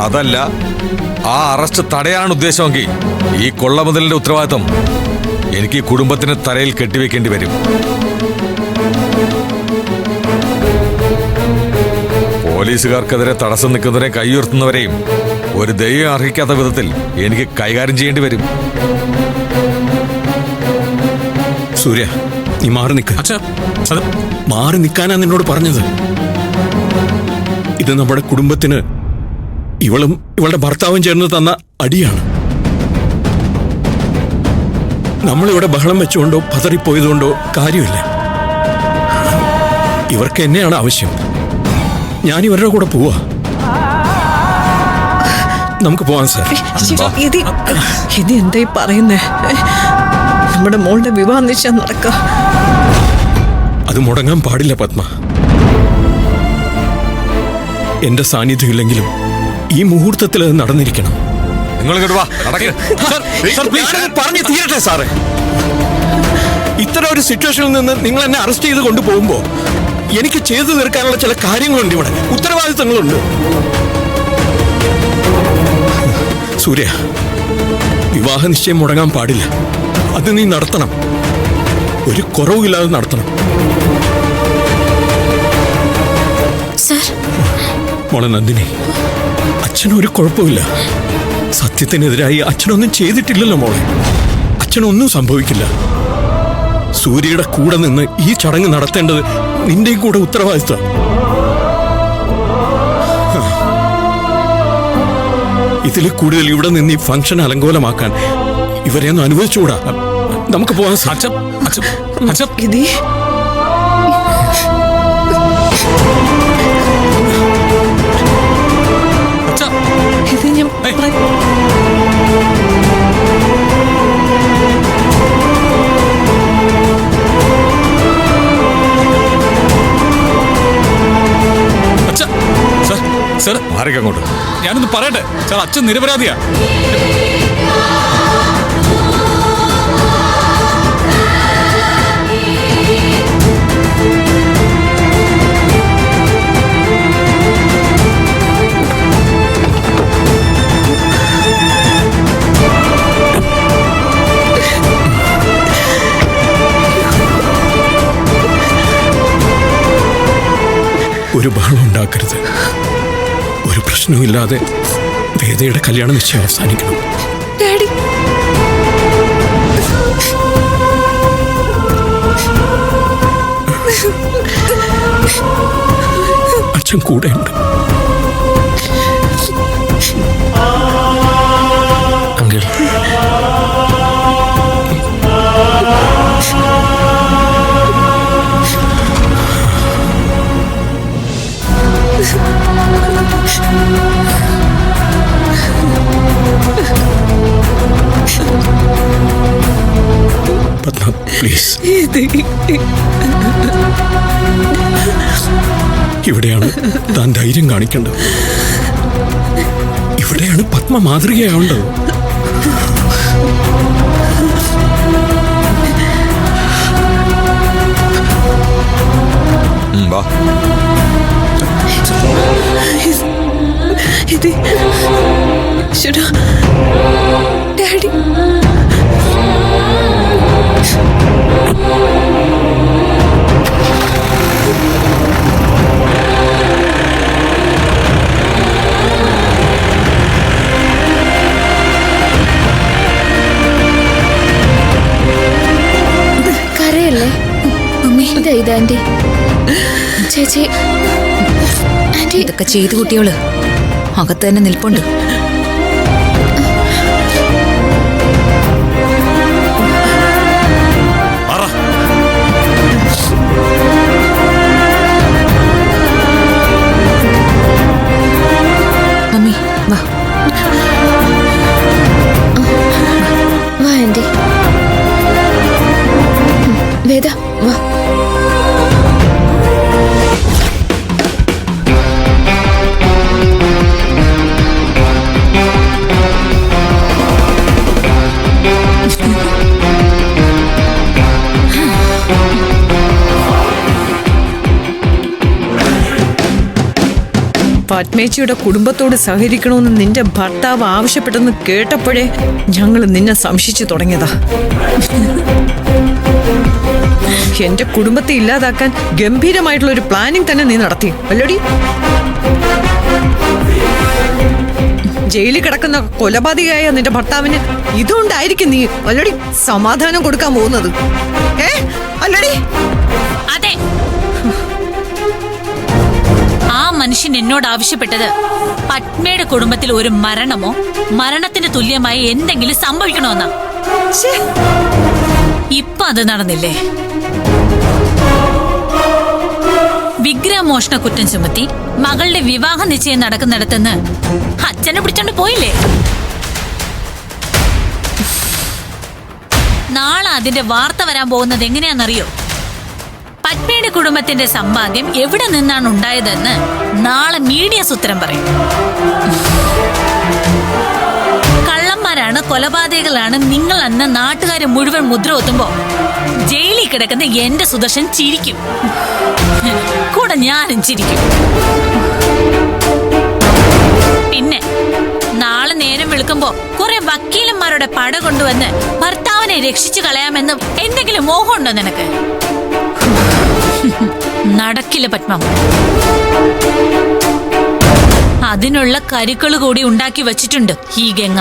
അതല്ല, ആ അറസ്റ്റ് തടയാണ് ഉദ്ദേശമെങ്കിൽ ഈ കൊള്ളമുതലിന്റെ ഉത്തരവാദിത്വം എനിക്ക് കുടുംബത്തിന് തലയിൽ കെട്ടിവെക്കേണ്ടി വരും. പോലീസുകാർക്കെതിരെ തടസ്സം നിൽക്കുന്നവരെയും കൈയുയർത്തുന്നവരെയും ഒരു ദൈവം അർഹിക്കാത്ത വിധത്തിൽ എനിക്ക് കൈകാര്യം ചെയ്യേണ്ടി വരും. സൂര്യ, നീ മാറി നിൽക്ക. മാറി നിൽക്കാനാ നിന്നോട് പറഞ്ഞത്. ഇത് നമ്മുടെ കുടുംബത്തിന് ഇവളും ഇവളുടെ ഭർത്താവും ചേർന്ന് തന്ന അടിയാണ്. നമ്മളിവിടെ ബഹളം വെച്ചുകൊണ്ടോ പതറിപ്പോയതുകൊണ്ടോ കാര്യമില്ല. ഇവർക്ക് എന്നെയാണ് ആവശ്യം. ഞാൻ ഇവരുടെ കൂടെ പോവാ. നമുക്ക് പോവാം സാർ. ഇത് എന്തായി പറയുന്നേ? നമ്മുടെ മോളുടെ വിവാഹ നിശ്ചയം നടക്കുക. അത് മുടങ്ങാൻ പാടില്ല പത്മ. എന്റെ സാന്നിധ്യം ഇല്ലെങ്കിലും ഈ മുഹൂർത്തത്തിൽ അത് നടന്നിരിക്കണം. പറഞ്ഞു തീരട്ടെ സാറേ. ഇത്തരം ഒരു സിറ്റുവേഷനിൽ നിന്ന് നിങ്ങൾ എന്നെ അറസ്റ്റ് ചെയ്ത് കൊണ്ടുപോകുമ്പോ എനിക്ക് ചെയ്തു തീർക്കാനുള്ള ചില കാര്യങ്ങളുണ്ട്. ഇവിടെ ഉത്തരവാദിത്തങ്ങളുണ്ട്. സൂര്യ, വിവാഹ നിശ്ചയം മുടങ്ങാൻ പാടില്ല. അത് നീ നടത്തണം. ഒരു കുറവുമില്ലാതെ നടത്തണം. മോളെ നന്ദിനി, അച്ഛനൊരു കുഴപ്പമില്ല. സത്യത്തിനെതിരായി അച്ഛനൊന്നും ചെയ്തിട്ടില്ലല്ലോ മോളെ. അച്ഛനൊന്നും സംഭവിക്കില്ല. സൂര്യയുടെ കൂടെ നിന്ന് ഈ ചടങ്ങ് നടത്തേണ്ടത് നിന്റെയും കൂടെ ഉത്തരവാദിത്വം. ഇതിൽ കൂടുതൽ ഇവിടെ നിന്ന് ഈ ഫംഗ്ഷൻ അലങ്കോലമാക്കാൻ ഇവരെയൊന്നും അനുവദിച്ചുകൂടാ. നമുക്ക് പോകാൻ അങ്ങോട്ട് ഞാനൊന്ന് പറയട്ടെ സാർ. അച്ഛൻ നിരപരാധിയാ. ഒരു ബഹളം ഉണ്ടാക്കരുത്. ഒരു പ്രശ്നവുമില്ലാതെ വേദയുടെ കല്യാണ നിശ്ചയം അവസാനിക്കണം. അച്ഛൻ കൂടെയുണ്ട്. Uncle, Padma please. ഇവിടെയാണ് താൻ ധൈര്യം കാണിക്കേണ്ടത്. ഇവിടെയാണ് പത്മ മാതൃകയാവേണ്ടത്. ഡാഡി, കരയല്ലേ മമ്മി? ഇത് ആന്റി. ചേച്ചി, ആന്റി ഇതൊക്കെ ചെയ്തു കുട്ടിയോള് അകത്ത് തന്നെ നിൽപ്പുണ്ട്. മമ്മി വാ. വാ ആന്റി. വേദ വാ. പത്മേച്ചിയുടെ കുടുംബത്തോട് സഹകരിക്കണമെന്ന് നിന്റെ ഭർത്താവ് ആവശ്യപ്പെട്ടെന്ന് കേട്ടപ്പോഴേ ഞങ്ങൾ നിന്നെ സംശയിച്ചു തുടങ്ങിയതാ. എന്റെ കുടുംബത്തെ ഇല്ലാതാക്കാൻ ഗംഭീരമായിട്ടുള്ള ഒരു പ്ലാനിങ് തന്നെ നീ നടത്തി അല്ലടി? ജയിലിൽ കിടക്കുന്ന കൊലപാതകയായ നിന്റെ ഭർത്താവിന് ഇതുകൊണ്ടായിരിക്കും നീ അല്ലടി സമാധാനം കൊടുക്കാൻ പോകുന്നത്. അല്ലടി? അതെ, ആ മനുഷ്യൻ എന്നോട് ആവശ്യപ്പെട്ടത് പത്മയുടെ കുടുംബത്തിൽ ഒരു മരണമോ മരണത്തിന് തുല്യമായി എന്തെങ്കിലും സംഭവിക്കണമെന്നാ. ഇപ്പൊ അത് നടന്നില്ലേ? വിഗ്രഹമോഷണ കുറ്റം ചുമത്തി മകളുടെ വിവാഹ നിശ്ചയം നടക്കുന്നിടത്തുനിന്ന് അച്ഛനെ പിടിച്ചോണ്ട് പോയില്ലേ? നാളെ അതിന്റെ വാർത്ത വരാൻ പോകുന്നത് എങ്ങനെയാണെന്നറിയോ? പത്മയുടെ കുടുംബത്തിന്റെ സമ്പാദ്യം എവിടെ നിന്നാണ് ഉണ്ടായതെന്ന് നാളെ മീഡിയസ് ഉത്തരം പറയും. കള്ളന്മാരാണ്, കൊലപാതകളാണ് നിങ്ങൾ അന്ന് നാട്ടുകാരെ മുഴുവൻ മുദ്ര ഒത്തുമ്പോ ജയിലിൽ കിടക്കുന്ന എന്റെ സുദർശൻ ചിരിക്കും, കൂടെ ഞാനും ചിരിക്കും. പിന്നെ നാളെ നേരം വെളുക്കുമ്പോ കുറെ വക്കീലന്മാരുടെ പട കൊണ്ടുവന്ന് ഭർത്താവിനെ രക്ഷിച്ചു കളയാമെന്ന് എന്തെങ്കിലും മോഹമുണ്ടോ നിനക്ക്? നടക്കില്ല പത്മം. അതിനുള്ള കരുക്കള് കൂടി ഉണ്ടാക്കി വച്ചിട്ടുണ്ട് ഈ ഗംഗ.